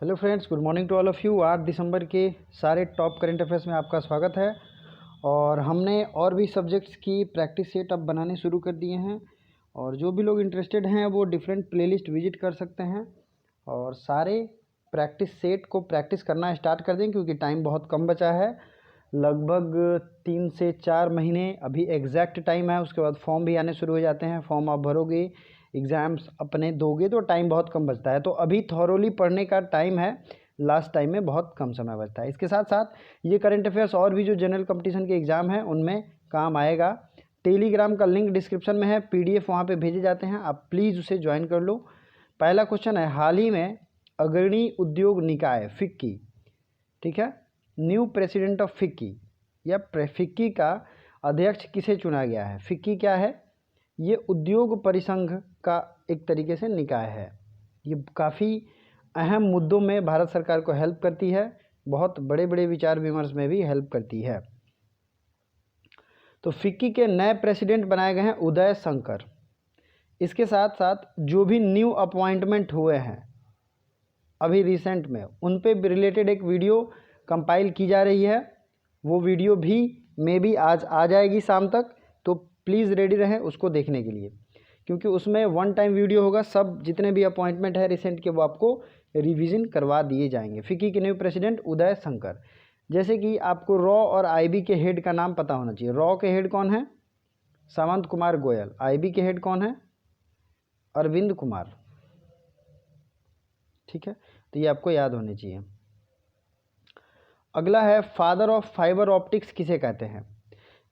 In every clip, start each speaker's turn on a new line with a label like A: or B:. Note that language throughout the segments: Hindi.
A: Hello friends, good morning to all of you. 8 दिसंबर के सारे टॉप करंट अफेयर्स में आपका स्वागत है। और हमने और भी सब्जेक्ट्स की प्रैक्टिस सेट अब बनाने शुरू कर दिए हैं और जो भी लोग इंटरेस्टेड हैं वो डिफरेंट प्लेलिस्ट विजिट कर सकते हैं और सारे प्रैक्टिस सेट को प्रैक्टिस करना स्टार्ट कर दें क्योंकि टाइम बहुत कम बचा है। लगभग 3 से 4 महीने अभी एग्जैक्ट टाइम है, उसके बाद फॉर्म भी आने शुरू हो जाते हैं। फॉर्म आप भरोगे, एग्ज़ाम्स अपने दोगे तो टाइम बहुत कम बचता है। तो अभी थॉरोली पढ़ने का टाइम है, लास्ट टाइम में बहुत कम समय बचता है। इसके साथ साथ ये करंट अफेयर्स और भी जो जनरल कंपटीशन के एग्ज़ाम हैं उनमें काम आएगा। टेलीग्राम का लिंक डिस्क्रिप्शन में है, पीडीएफ वहाँ पे भेजे जाते हैं, आप प्लीज़ उसे ज्वाइन कर लो। पहला क्वेश्चन है, हाल ही में अग्रणी उद्योग निकाय फिक्की, ठीक है, न्यू प्रेसिडेंट ऑफ फिक्की या फिक्की का अध्यक्ष किसे चुना गया है। फिक्की क्या है? ये उद्योग परिसंघ का एक तरीके से निकाय है। ये काफ़ी अहम मुद्दों में भारत सरकार को हेल्प करती है, बहुत बड़े बड़े विचार विमर्श में भी हेल्प करती है। तो फिक्की के नए प्रेसिडेंट बनाए गए हैं उदय शंकर। इसके साथ साथ जो भी न्यू अपॉइंटमेंट हुए हैं अभी रिसेंट में, उन पे रिलेटेड एक वीडियो कंपाइल की जा रही है। वो वीडियो भी मे बी आज आ जाएगी शाम तक, तो प्लीज़ रेडी रहें उसको देखने के लिए, क्योंकि उसमें वन टाइम वीडियो होगा। सब जितने भी अपॉइंटमेंट है रिसेंट के वो आपको रिवीजन करवा दिए जाएंगे। फिक्की के न्यू प्रेसिडेंट उदय शंकर। जैसे कि आपको रॉ और आईबी के हेड का नाम पता होना चाहिए। रॉ के हेड कौन है? सावंत कुमार गोयल। आईबी के हेड कौन है? अरविंद कुमार, ठीक है, तो ये आपको याद होने चाहिए। अगला है, फादर ऑफ फाइबर ऑप्टिक्स किसे कहते हैं।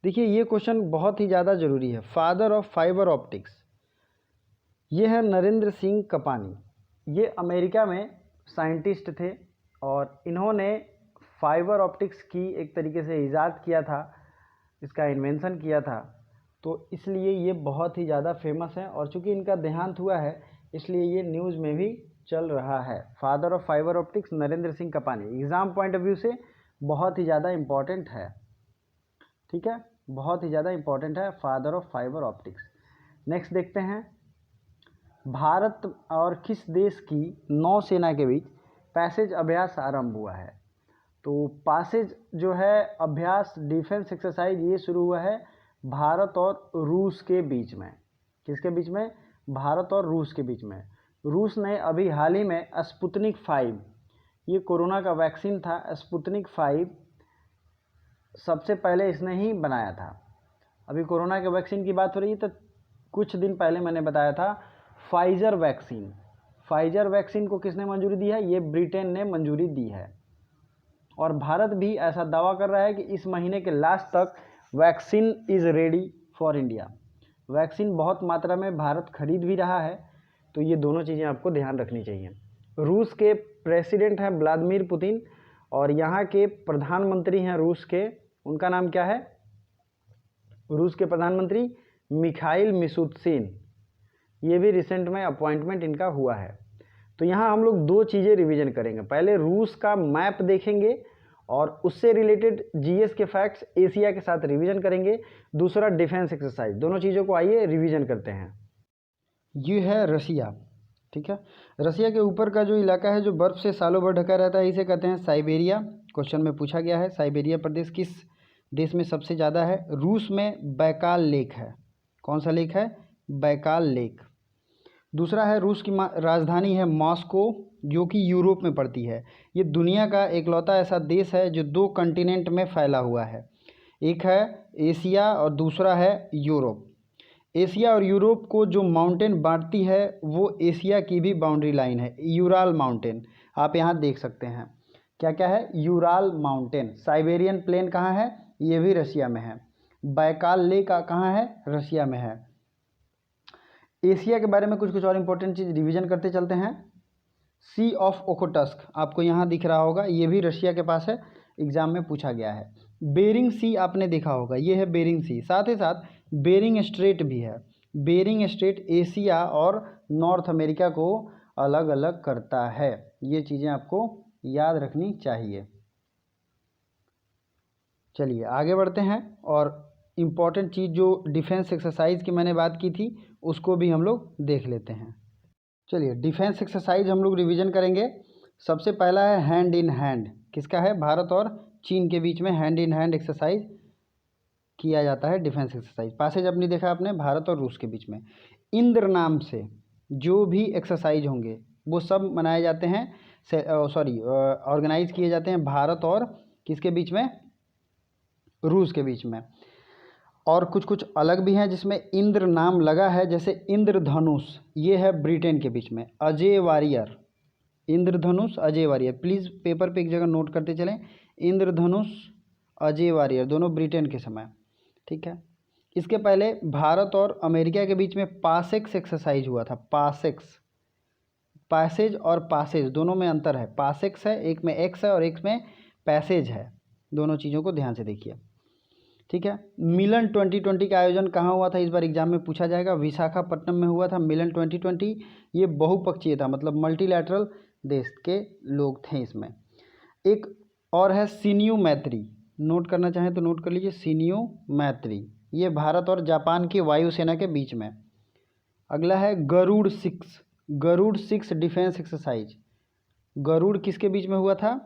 A: देखिए ये क्वेश्चन बहुत ही ज़्यादा ज़रूरी है। फादर ऑफ फाइबर ऑप्टिक्स, ये है नरेंद्र सिंह कपानी। ये अमेरिका में साइंटिस्ट थे और इन्होंने फाइबर ऑप्टिक्स की एक तरीके से इजाद किया था, इसका इन्वेंशन किया था। तो इसलिए ये बहुत ही ज़्यादा फेमस है और चूंकि इनका देहांत हुआ है इसलिए ये न्यूज़ में भी चल रहा है। Father of fibre optics Narendra Singh Kapany. Exam point of view से बहुत ही ज़्यादा इम्पॉर्टेंट है, ठीक है, बहुत ही ज़्यादा इम्पॉर्टेंट है father of fibre optics. Next देखते हैं, भारत और किस देश की नौसेना के बीच पैसेज अभ्यास आरंभ हुआ है। तो पैसेज जो है अभ्यास डिफेंस एक्सरसाइज, ये शुरू हुआ है भारत और रूस के बीच में। किसके बीच में? भारत और रूस के बीच में। रूस ने अभी हाल ही में स्पुतनिक 5, ये कोरोना का वैक्सीन था, स्पुतनिक 5 सबसे पहले इसने ही बनाया था। अभी कोरोना के वैक्सीन की बात हो रही है तो कुछ दिन पहले मैंने बताया था फाइजर वैक्सीन। फाइजर वैक्सीन को किसने मंजूरी दी है? ये ब्रिटेन ने मंजूरी दी है। और भारत भी ऐसा दावा कर रहा है कि इस महीने के लास्ट तक vaccine is ready for India. Vaccine बहुत मात्रा में भारत खरीद भी रहा है, तो ये दोनों चीज़ें आपको ध्यान रखनी चाहिए। रूस के प्रेसिडेंट हैं व्लादिमीर पुतिन और यहाँ के प्रधानमंत्री हैं रूस के, उनका नाम क्या है? रूस के प्रधानमंत्री मिखाइल मिशुस्तिन। ये भी रिसेंट में अपॉइंटमेंट इनका हुआ है। तो यहाँ हम लोग दो चीज़ें रिवीजन करेंगे। पहले रूस का मैप देखेंगे और उससे रिलेटेड जीएस के फैक्ट्स एशिया के साथ रिवीजन करेंगे। दूसरा डिफेंस एक्सरसाइज। दोनों चीज़ों को आइए रिवीजन करते हैं। ये है रसिया, ठीक है। रसिया के ऊपर का जो इलाका है जो बर्फ़ से सालों भर ढका रहता है, इसे कहते हैं साइबेरिया। क्वेश्चन में पूछा गया है साइबेरिया प्रदेश किस देश में सबसे ज़्यादा है। रूस में बैकाल लेक है। कौन सा लेक है? Baikal lake. दूसरा है, रूस की राजधानी है मॉस्को, जो कि यूरोप में पड़ती है। ये दुनिया का एकलौता ऐसा देश है जो 2 कंटिनेंट में फैला हुआ है। एक है एशिया और दूसरा है यूरोप। एशिया और यूरोप को जो माउंटेन बांटती है वो एशिया की भी बाउंड्री लाइन है, यूराल माउंटेन। आप यहाँ देख सकते हैं क्या क्या है, यूराल माउंटेन। साइबेरियन प्लेन कहाँ है? ये भी रसिया में है। बैकाल लेक कहाँ है? रसिया में है। एशिया के बारे में कुछ और इंपॉर्टेंट चीज़ रिवीजन करते चलते हैं। सी ऑफ ओखोटस्क आपको यहाँ दिख रहा होगा, ये भी रशिया के पास है, एग्जाम में पूछा गया है। बेरिंग सी आपने देखा होगा, ये है बेरिंग सी। साथ ही साथ बेरिंग स्ट्रेट भी है। बेरिंग स्ट्रेट एशिया और नॉर्थ अमेरिका को अलग अलग करता है। ये चीज़ें आपको याद रखनी चाहिए। चलिए आगे बढ़ते हैं और इम्पॉर्टेंट चीज़ जो डिफेंस एक्सरसाइज की मैंने बात की थी उसको भी हम लोग देख लेते हैं। चलिए डिफेंस एक्सरसाइज हम लोग रिवीजन करेंगे। सबसे पहला है हैंड इन हैंड, किसका है? भारत और चीन के बीच में हैंड इन हैंड एक्सरसाइज किया जाता है, डिफेंस एक्सरसाइज। पासेज अपनी देखा आपने, भारत और रूस के बीच में। इंद्र नाम से जो भी एक्सरसाइज होंगे वो सब मनाए जाते हैं, ऑर्गेनाइज किए जाते हैं भारत और किसके बीच में? रूस के बीच में। और कुछ कुछ अलग भी हैं जिसमें इंद्र नाम लगा है, जैसे इंद्रधनुष, ये है ब्रिटेन के बीच में। Ajay warrior, Indradhanush Ajay warrior, please paper पे एक जगह नोट करते चलें। इंद्रधनुष अजय वारियर दोनों ब्रिटेन के समय, ठीक है। इसके पहले भारत और अमेरिका के बीच में पासेक्स एक्सरसाइज हुआ था। पासेक्स, पैसेज और पासेज दोनों में अंतर है। पासेक्स है, एक में एक्स है और एक में पैसेज है, दोनों चीज़ों को ध्यान से देखिए, ठीक है। मिलन 2020 का आयोजन कहाँ हुआ था? इस बार एग्जाम में पूछा जाएगा। विशाखापट्टनम में हुआ था मिलन 2020। ये बहुपक्षीय था, मतलब मल्टीलैटरल देश के लोग थे इसमें। एक और है सिन्यू मैत्री, नोट करना चाहें तो नोट कर लीजिए, सिन्यू मैत्री, ये भारत और जापान की वायुसेना के बीच में। अगला है गरुड़ 6, गरुड़ 6 डिफेंस एक्सरसाइज। गरुड़ किसके बीच में हुआ था?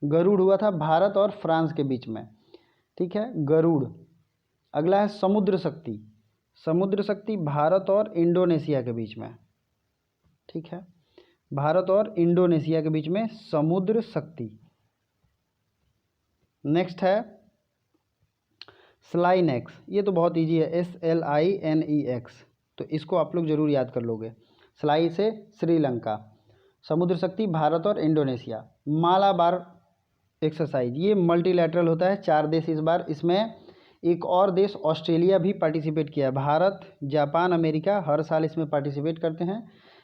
A: गरुड़ हुआ था भारत और फ्रांस के बीच में, ठीक है, गरुड़। अगला है समुद्र शक्ति, समुद्र शक्ति भारत और इंडोनेशिया के बीच में, ठीक है, भारत और इंडोनेशिया के बीच में समुद्र शक्ति। नेक्स्ट है स्लाइनेक्स, ये तो बहुत इजी है, SLINEX, तो इसको आप लोग जरूर याद कर लोगे। स्लाई से श्रीलंका, समुद्र शक्ति भारत और इंडोनेशिया। मालाबार एक्सरसाइज, ये मल्टीलैटरल होता है, 4 देश इस बार, इसमें एक और देश ऑस्ट्रेलिया भी पार्टिसिपेट किया है। भारत, जापान, अमेरिका हर साल इसमें पार्टिसिपेट करते हैं।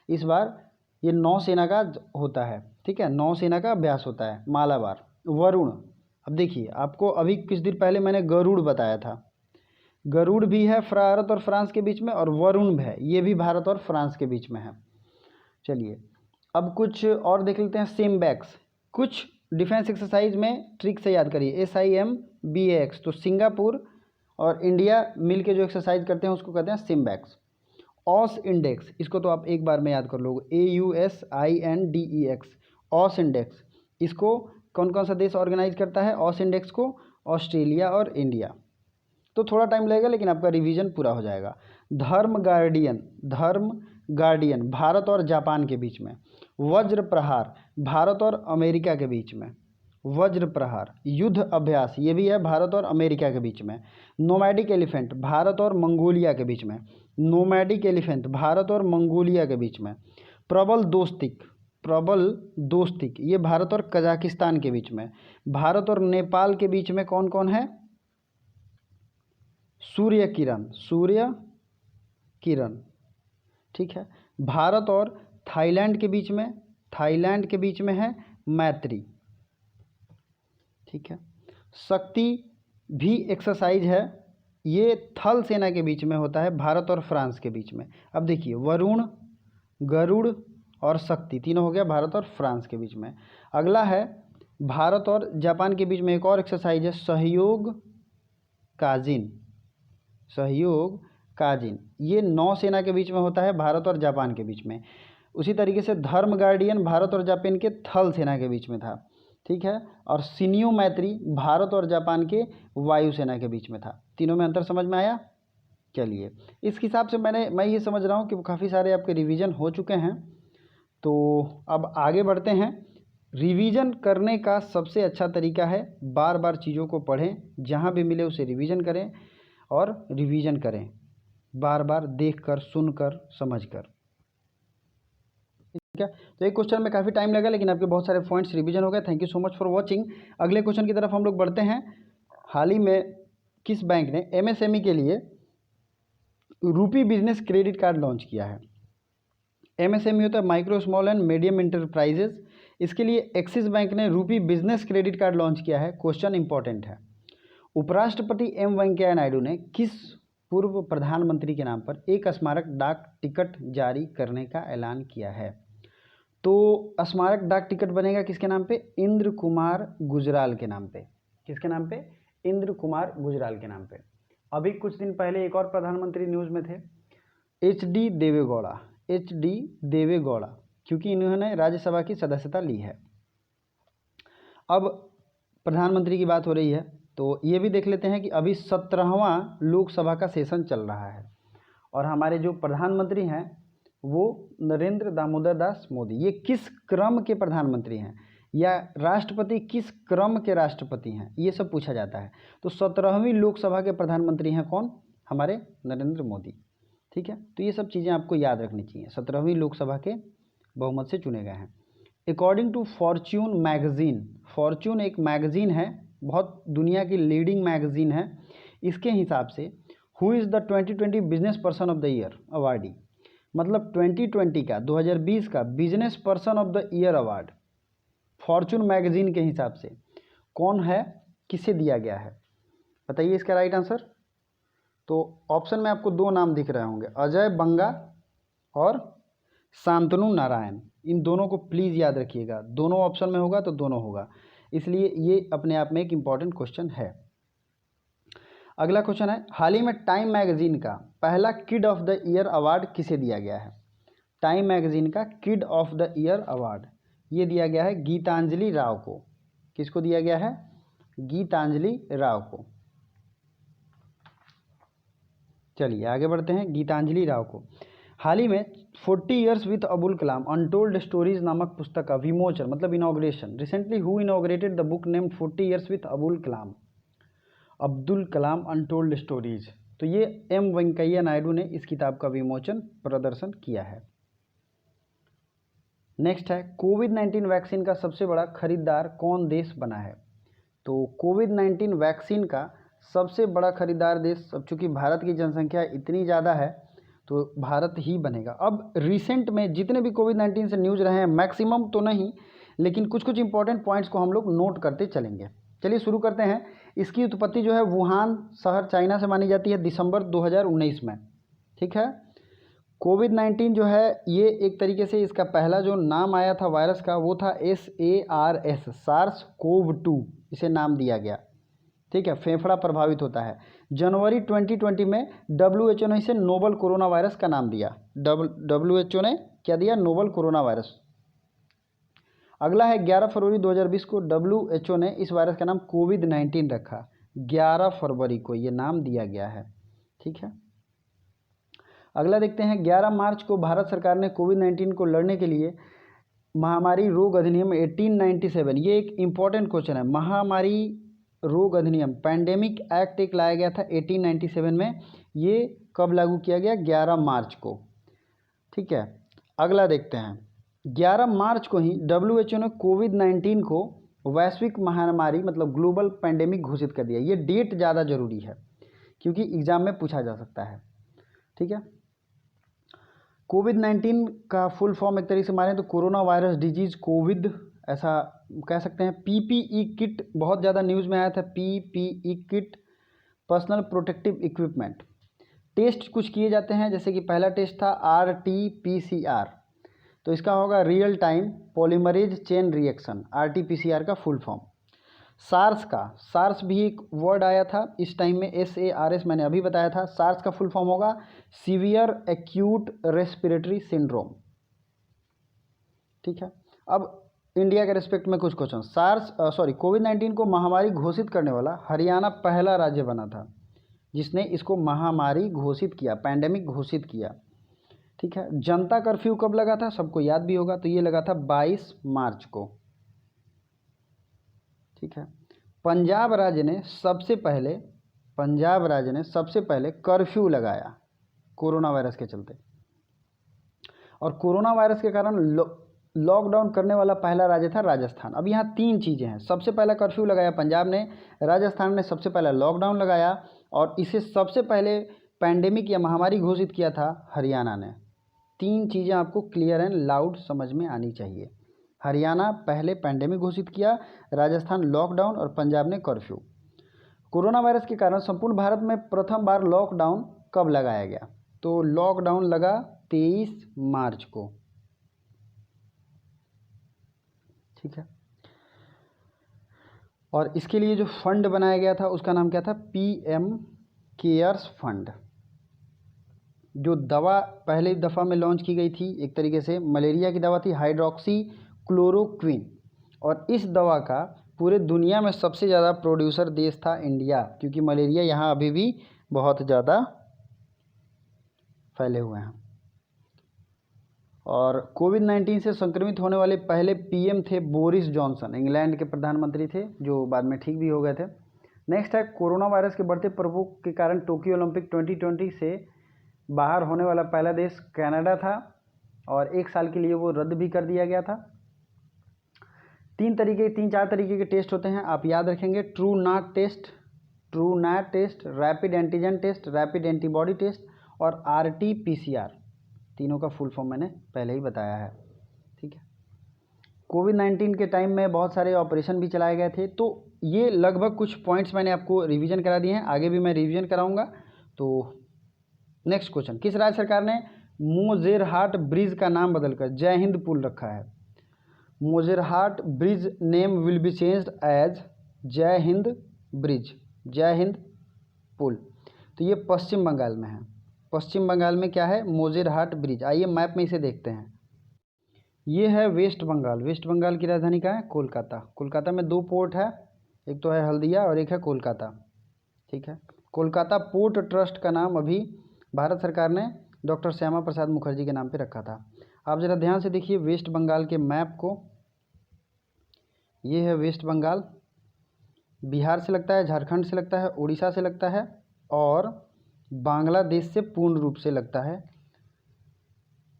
A: इस बार ये नौसेना का होता है, ठीक है, नौसेना का अभ्यास होता है मालाबार। वरुण, अब देखिए आपको अभी कुछ दिन पहले मैंने गरुड़ बताया था, गरुड़ भी है भारत और फ्रांस के बीच में, और वरुण भी है, ये भी भारत और फ्रांस के बीच में है। चलिए अब कुछ और देख लेते हैं। सिम्बैक्स, कुछ डिफेंस एक्सरसाइज में ट्रिक से याद करिए, SIMBAX, तो सिंगापुर और इंडिया मिल के जो एक्सरसाइज करते हैं उसको कहते हैं सिम्बैक्स। ऑस इंडेक्स, इसको तो आप एक बार में याद कर लोगे, AUSINDEX, ऑस इंडेक्स, इसको कौन कौन सा देश ऑर्गेनाइज करता है? ऑस इंडेक्स को ऑस्ट्रेलिया और इंडिया। तो थोड़ा टाइम लगेगा लेकिन आपका रिवीजन पूरा हो जाएगा। धर्म गार्डियन, धर्म गार्डियन भारत और जापान के बीच में। वज्र प्रहार भारत और अमेरिका के बीच में, वज्र प्रहार। युद्ध अभ्यास, ये भी है भारत और अमेरिका के बीच में। नोमैडिक एलिफेंट भारत और मंगोलिया के बीच में, नोमैडिक एलिफेंट भारत और मंगोलिया के बीच में। प्रबल दोस्तिक, प्रबल दोस्तिक, ये भारत और कजाकिस्तान के बीच में। भारत और नेपाल के बीच में कौन कौन है? सूर्य किरण, सूर्य किरण, ठीक है। भारत और थाईलैंड के बीच में, थाईलैंड के बीच में है मैत्री, ठीक है। शक्ति भी एक्सरसाइज है, ये थल सेना के बीच में होता है, भारत और फ्रांस के बीच में। अब देखिए वरुण, गरुड़ और शक्ति तीनों हो गया भारत और फ्रांस के बीच में। अगला है भारत और जापान के बीच में एक और एक्सरसाइज है, सहयोग काजिन, सहयोग काजिन, ये नौसेना के बीच में होता है भारत और जापान के बीच में। उसी तरीके से धर्म गार्डियन भारत और जापान के थल सेना के बीच में था, ठीक है। और सिन्यू मैत्री भारत और जापान के वायुसेना के बीच में था। तीनों में अंतर समझ में आया? चलिए इस हिसाब से मैं ये समझ रहा हूँ कि काफ़ी सारे आपके रिवीजन हो चुके हैं, तो अब आगे बढ़ते हैं। रिवीजन करने का सबसे अच्छा तरीका है बार बार चीज़ों को पढ़ें, जहाँ भी मिले उसे रिवीजन करें और रिवीजन करें, बार बार देखकर, सुनकर, समझकर, ठीक है। तो एक क्वेश्चन में काफ़ी टाइम लगा लेकिन आपके बहुत सारे पॉइंट्स रिवीजन हो गए। Thank you so much for watching. अगले क्वेश्चन की तरफ हम लोग बढ़ते हैं। हाल ही में किस बैंक ने MSME के लिए रूपी बिजनेस क्रेडिट कार्ड लॉन्च किया है? MSME होता है micro small and medium enterprises, इसके लिए एक्सिस बैंक ने रूपी बिजनेस क्रेडिट कार्ड लॉन्च किया है। क्वेश्चन इंपॉर्टेंट है। उपराष्ट्रपति M वेंकैया नायडू ने किस पूर्व प्रधानमंत्री के नाम पर एक स्मारक डाक टिकट जारी करने का ऐलान किया है? तो स्मारक डाक टिकट बनेगा किसके नाम पे? इंद्र कुमार गुजराल के नाम पे। किसके नाम पे? इंद्र कुमार गुजराल के नाम पे। अभी कुछ दिन पहले एक और प्रधानमंत्री न्यूज़ में थे, HD देवेगौड़ा, HD देवेगौड़ा, क्योंकि इन्होंने राज्यसभा की सदस्यता ली है। अब प्रधानमंत्री की बात हो रही है तो ये भी देख लेते हैं कि अभी 17वां लोकसभा का सेशन चल रहा है और हमारे जो प्रधानमंत्री हैं वो नरेंद्र दामोदर दास मोदी। ये किस क्रम के प्रधानमंत्री हैं या राष्ट्रपति किस क्रम के राष्ट्रपति हैं, ये सब पूछा जाता है। तो 17वीं लोकसभा के प्रधानमंत्री हैं कौन? हमारे नरेंद्र मोदी। ठीक है, तो ये सब चीज़ें आपको याद रखनी चाहिए। 17वीं लोकसभा के बहुमत से चुने गए हैं। According to Fortune magazine, Fortune एक मैगजीन है, बहुत दुनिया की लीडिंग मैगजीन है, इसके हिसाब से who is the 2020 business person of the year awardee, मतलब 2020 का 2020 का business person of the year award Fortune magazine के हिसाब से कौन है, किसे दिया गया है, बताइए इसका राइट आंसर। तो ऑप्शन में आपको दो नाम दिख रहे होंगे, अजय बंगा और शांतनु नारायण। इन दोनों को प्लीज़ याद रखिएगा, दोनों ऑप्शन में होगा तो दोनों होगा, इसलिए ये अपने आप में एक इम्पॉर्टेंट क्वेश्चन है। अगला क्वेश्चन है, हाल ही में टाइम मैगजीन का पहला kid of the year award किसे दिया गया है? टाइम मैगजीन का kid of the year award ये दिया गया है गीतांजलि राव को। किसको दिया गया है? गीतांजलि राव को। चलिए आगे बढ़ते हैं। गीतांजलि राव को हाल ही में 40 years with Abul Kalam untold stories नामक पुस्तक का विमोचन मतलब inauguration, recently who inaugurated the book named 40 years with Abul Kalam, Abdul Kalam untold stories. तो ये एम वेंकैया नायडू ने इस किताब का विमोचन प्रदर्शन किया है। नेक्स्ट है, कोविड-19 वैक्सीन का सबसे बड़ा खरीदार कौन देश बना है? तो कोविड-19 वैक्सीन का सबसे बड़ा खरीदार देश, अब चूँकि भारत की जनसंख्या इतनी ज़्यादा है तो भारत ही बनेगा। अब रिसेंट में जितने भी कोविड-19 से न्यूज़ रहे हैं, मैक्सिमम तो नहीं लेकिन कुछ कुछ इंपॉर्टेंट पॉइंट्स को हम लोग नोट करते चलेंगे। चलिए शुरू करते हैं। इसकी उत्पत्ति जो है वुहान शहर चाइना से मानी जाती है दिसंबर 2019 में। ठीक है, कोविड-19 जो है ये एक तरीके से इसका पहला जो नाम आया था वायरस का वो था SARS, सार्स कोव 2 इसे नाम दिया गया। ठीक है, फेफड़ा प्रभावित होता है। जनवरी 2020 में WHO ने इसे नोवल कोरोना वायरस का नाम दिया। WHO ने क्या दिया? Novel corona virus. अगला है 11 फरवरी 2020 को WHO ने इस वायरस का नाम कोविड-19 रखा। 11 फरवरी को ये नाम दिया गया है। ठीक है, अगला देखते हैं। 11 मार्च को भारत सरकार ने कोविड-19 को लड़ने के लिए महामारी रोग अधिनियम 1897, ये एक इम्पॉर्टेंट क्वेश्चन है, महामारी रोग अधिनियम पैंडेमिक एक्ट एक लाया गया था 1897 में। ये कब लागू किया गया? 11 मार्च को। ठीक है, अगला देखते हैं। 11 मार्च को ही WHO ने कोविड-19 को वैश्विक महामारी मतलब ग्लोबल पैंडेमिक घोषित कर दिया। ये डेट ज़्यादा जरूरी है क्योंकि एग्जाम में पूछा जा सकता है। ठीक है, कोविड-19 का फुल फॉर्म एक तरीके से मारें तो कोरोना वायरस डिजीज कोविड ऐसा कह सकते हैं। PPE किट बहुत ज़्यादा न्यूज़ में आया था, PPE kit personal protective equipment. Test कुछ किए जाते हैं, जैसे कि पहला टेस्ट था RT-PCR, तो इसका होगा real time polymerase chain reaction, RT-PCR का फुल फॉर्म। सार्स भी एक वर्ड आया था इस टाइम में, SARS मैंने अभी बताया था। सार्स का फुल फॉर्म होगा सीवियर एक्यूट रेस्पिरेटरी सिंड्रोम। ठीक है, अब इंडिया के रिस्पेक्ट में कुछ क्वेश्चन। कोविड-19 को महामारी घोषित करने वाला हरियाणा पहला राज्य बना था जिसने इसको महामारी घोषित किया, पैंडेमिक घोषित किया। ठीक है, जनता कर्फ्यू कब लगा था? सबको याद भी होगा, तो ये लगा था 22 मार्च को। ठीक है, पंजाब राज्य ने सबसे पहले कर्फ्यू लगाया कोरोना वायरस के चलते, और कोरोना वायरस के कारण लॉकडाउन करने वाला पहला राज्य था राजस्थान। अब यहाँ तीन चीज़ें हैं, सबसे पहला कर्फ्यू लगाया पंजाब ने, राजस्थान ने सबसे पहला लॉकडाउन लगाया, और इसे सबसे पहले पैंडेमिक या महामारी घोषित किया था हरियाणा ने। तीन चीज़ें आपको क्लियर एंड लाउड समझ में आनी चाहिए। हरियाणा पहले पैंडेमिक घोषित किया, राजस्थान लॉकडाउन और पंजाब ने कर्फ्यू। कोरोना वायरस के कारण संपूर्ण भारत में प्रथम बार लॉकडाउन कब लगाया गया? तो लॉकडाउन लगा 23 मार्च को। ठीक है, और इसके लिए जो फंड बनाया गया था उसका नाम क्या था? PM cares fund. जो दवा पहले दफ़ा में लॉन्च की गई थी, एक तरीके से मलेरिया की दवा थी हाइड्रोक्सी क्लोरोक्विन, और इस दवा का पूरे दुनिया में सबसे ज़्यादा प्रोड्यूसर देश था इंडिया, क्योंकि मलेरिया यहाँ अभी भी बहुत ज़्यादा फैले हुए हैं। और कोविड-19 से संक्रमित होने वाले पहले पीएम थे बोरिस जॉनसन, इंग्लैंड के प्रधानमंत्री थे, जो बाद में ठीक भी हो गए थे। नेक्स्ट है, कोरोना वायरस के बढ़ते प्रकोप के कारण टोक्यो ओलंपिक 2020 से बाहर होने वाला पहला देश कनाडा था और 1 साल के लिए वो रद्द भी कर दिया गया था। 3-4 तरीके के टेस्ट होते हैं, आप याद रखेंगे। Truenat test, rapid antigen test, rapid antibody test और RT-PCR। तीनों का फुल फॉर्म मैंने पहले ही बताया है, ठीक है। कोविड-19 के टाइम में बहुत सारे ऑपरेशन भी चलाए गए थे, तो ये लगभग कुछ पॉइंट्स मैंने आपको रिवीजन करा दिए हैं, आगे भी मैं रिवीजन कराऊंगा। तो नेक्स्ट क्वेश्चन, किस राज्य सरकार ने मोजेरहाट ब्रिज का नाम बदलकर जय हिंद पुल रखा है? Majerhat bridge name will be changed as Jai Hind bridge, जय हिंद पुल। तो ये पश्चिम बंगाल में है। पश्चिम बंगाल में क्या है? मोजेरहाट ब्रिज। आइए मैप में इसे देखते हैं। ये है वेस्ट बंगाल। वेस्ट बंगाल की राजधानी कहाँ है? कोलकाता। कोलकाता में 2 पोर्ट है, एक तो है हल्दिया और एक है कोलकाता, ठीक है। कोलकाता पोर्ट ट्रस्ट का नाम अभी भारत सरकार ने डॉक्टर श्यामा प्रसाद मुखर्जी के नाम पे रखा था। आप ज़रा ध्यान से देखिए वेस्ट बंगाल के मैप को। ये है वेस्ट बंगाल, बिहार से लगता है, झारखंड से लगता है, उड़ीसा से लगता है और बांग्लादेश से पूर्ण रूप से लगता है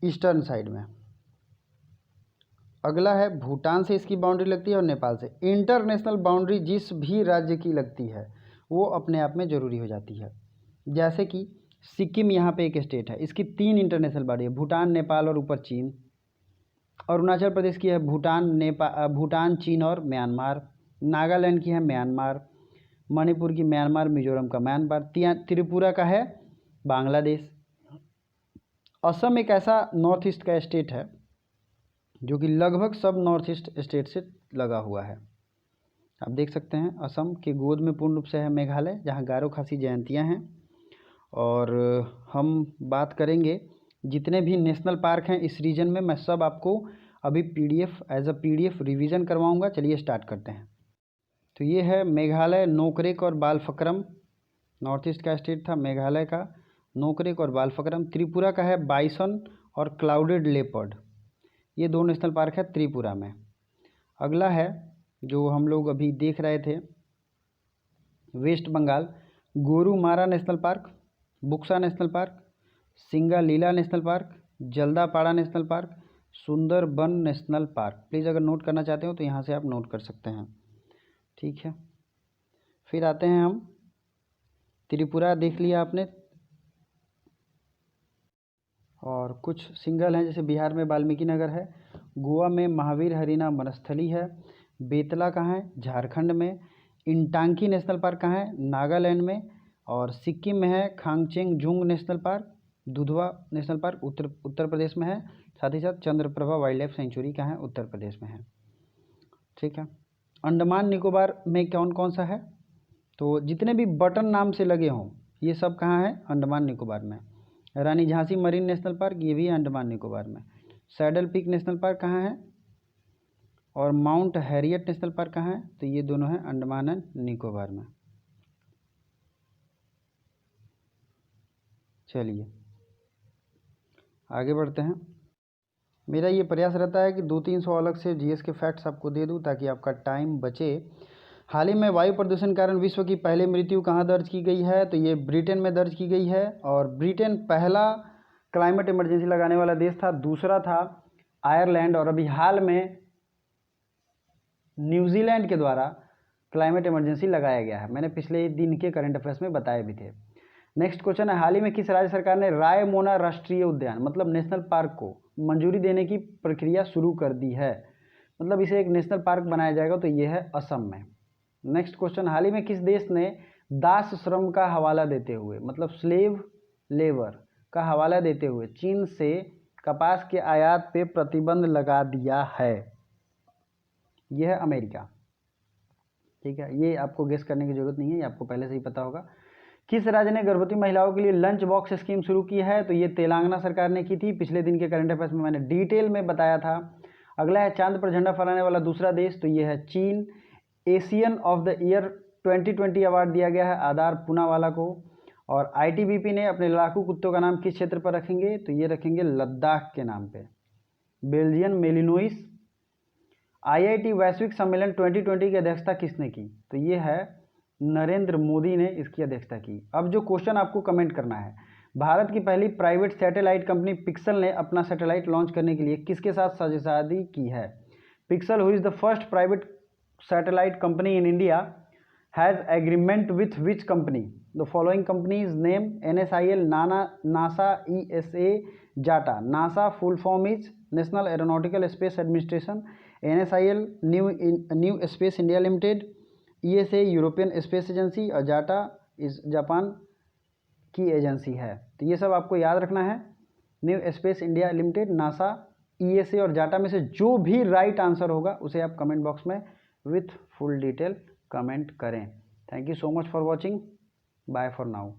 A: ईस्टर्न साइड में। अगला है भूटान से इसकी बाउंड्री लगती है और नेपाल से। इंटरनेशनल बाउंड्री जिस भी राज्य की लगती है वो अपने आप में ज़रूरी हो जाती है। जैसे कि सिक्किम यहाँ पे एक स्टेट है, इसकी 3 इंटरनेशनल बाउंड्री है, भूटान, नेपाल और ऊपर चीन। अरुणाचल प्रदेश की है भूटान, चीन और म्यांमार। नागालैंड की है म्यांमार। मणिपुर की म्यांमार, मिजोरम का म्यांमार। त्रिपुरा का है बांग्लादेश। असम एक ऐसा नॉर्थ ईस्ट का स्टेट है जो कि लगभग सब नॉर्थ ईस्ट स्टेट से लगा हुआ है। आप देख सकते हैं असम के गोद में पूर्ण रूप से है मेघालय, जहाँ गारो खासी जयंतियाँ हैं। और हम बात करेंगे जितने भी नेशनल पार्क हैं इस रीजन में, मैं सब आपको अभी एज अ पीडीएफ रिवीजन करवाऊंगा। चलिए स्टार्ट करते हैं। तो ये है मेघालय, नोकरेक और बालफक्रम, नॉर्थ ईस्ट का स्टेट था मेघालय का, नोकरेक और बालफक्रम। त्रिपुरा का है बाइसन और क्लाउडेड लेपर्ड, ये 2 नेशनल पार्क है त्रिपुरा में। अगला है जो हम लोग अभी देख रहे थे West Bengal, Gorumara national park, Buxa national park, Singalila national park, Jaldapara national park, Sundarban national park. Please अगर नोट करना चाहते हो तो यहाँ से आप नोट कर सकते हैं, ठीक है। फिर आते हैं हम त्रिपुरा, देख लिया आपने, और कुछ सिंगल हैं जैसे बिहार में वाल्मीकि नगर है, गोवा में महावीर हरीना वनस्थली है, बेतला कहाँ है? झारखंड में। इंटांकी नेशनल पार्क कहाँ है? नागालैंड में। और सिक्किम में है Khangchendzonga national park. Dudhwa national park Uttar Pradesh में है। साथ ही साथ चंद्रप्रभा वाइल्ड लाइफ सेंचुरी कहाँ है? उत्तर प्रदेश में है, ठीक है। अंडमान निकोबार में कौन कौन सा है? तो जितने भी बटन नाम से लगे हों ये सब कहाँ है? अंडमान निकोबार में। रानी झांसी मरीन नेशनल पार्क, ये भी अंडमान निकोबार में। सैडल पीक नेशनल पार्क कहाँ है? और माउंट हैरियट नेशनल पार्क कहाँ है? तो ये दोनों हैं अंडमान एंड निकोबार में। चलिए आगे बढ़ते हैं। मेरा ये प्रयास रहता है कि 200-300 अलग से जीएस के फैक्ट्स आपको दे दूं ताकि आपका टाइम बचे। हाल ही में वायु प्रदूषण कारण विश्व की पहली मृत्यु कहाँ दर्ज की गई है? तो ये ब्रिटेन में दर्ज की गई है। और ब्रिटेन पहला क्लाइमेट इमरजेंसी लगाने वाला देश था, दूसरा था आयरलैंड, और अभी हाल में न्यूजीलैंड के द्वारा क्लाइमेट इमरजेंसी लगाया गया है। मैंने पिछले दिन के करंट अफेयर्स में बताए भी थे। नेक्स्ट क्वेश्चन है, हाल ही में किस राज्य सरकार ने रायमोना राष्ट्रीय उद्यान मतलब नेशनल पार्क को मंजूरी देने की प्रक्रिया शुरू कर दी है? मतलब इसे एक नेशनल पार्क बनाया जाएगा, तो ये है असम में। नेक्स्ट क्वेश्चन, हाल ही में किस देश ने दास श्रम का हवाला देते हुए मतलब स्लेव लेबर का हवाला देते हुए चीन से कपास के आयात पे प्रतिबंध लगा दिया है? यह है अमेरिका, ठीक है। ये आपको गेस करने की जरूरत नहीं है, ये आपको पहले से ही पता होगा। किस राज्य ने गर्भवती महिलाओं के लिए लंच बॉक्स स्कीम शुरू की है? तो ये तेलंगाना सरकार ने की थी। पिछले दिन के करंट अफेयर्स में मैंने डिटेल में बताया था। अगला है चांद पर झंडा फहराने वाला दूसरा देश, तो ये है चीन। Asian of the year 2020 award दिया गया है आदार पूनावाला को। और आईटीबीपी ने अपने लड़ाकू कुत्तों का नाम किस क्षेत्र पर रखेंगे, तो ये रखेंगे लद्दाख के नाम पे, बेल्जियन मेलिनोइस। आईआईटी वैश्विक सम्मेलन 2020 की अध्यक्षता किसने की, तो ये है नरेंद्र मोदी ने इसकी अध्यक्षता की। अब जो क्वेश्चन आपको कमेंट करना है, भारत की पहली प्राइवेट सैटेलाइट कंपनी पिक्सल ने अपना सैटेलाइट लॉन्च करने के लिए किसके साथ साझेदारी की है। Pixel, who is the first private satellite company in India, has agreement with which company, the following companies name, NSIL, NASA, ESA, जाटा। NASA full form is national aeronautical space administration, NSIL new space India limited, ESA European space agency, और जाटा इस जापान की एजेंसी है। तो ये सब आपको याद रखना है, new space India limited, NASA, ESA और जाटा में से जो भी राइट आंसर होगा उसे आप कमेंट बॉक्स में विथ फुल डिटेल कमेंट करें। Thank you so much for watching, bye for now.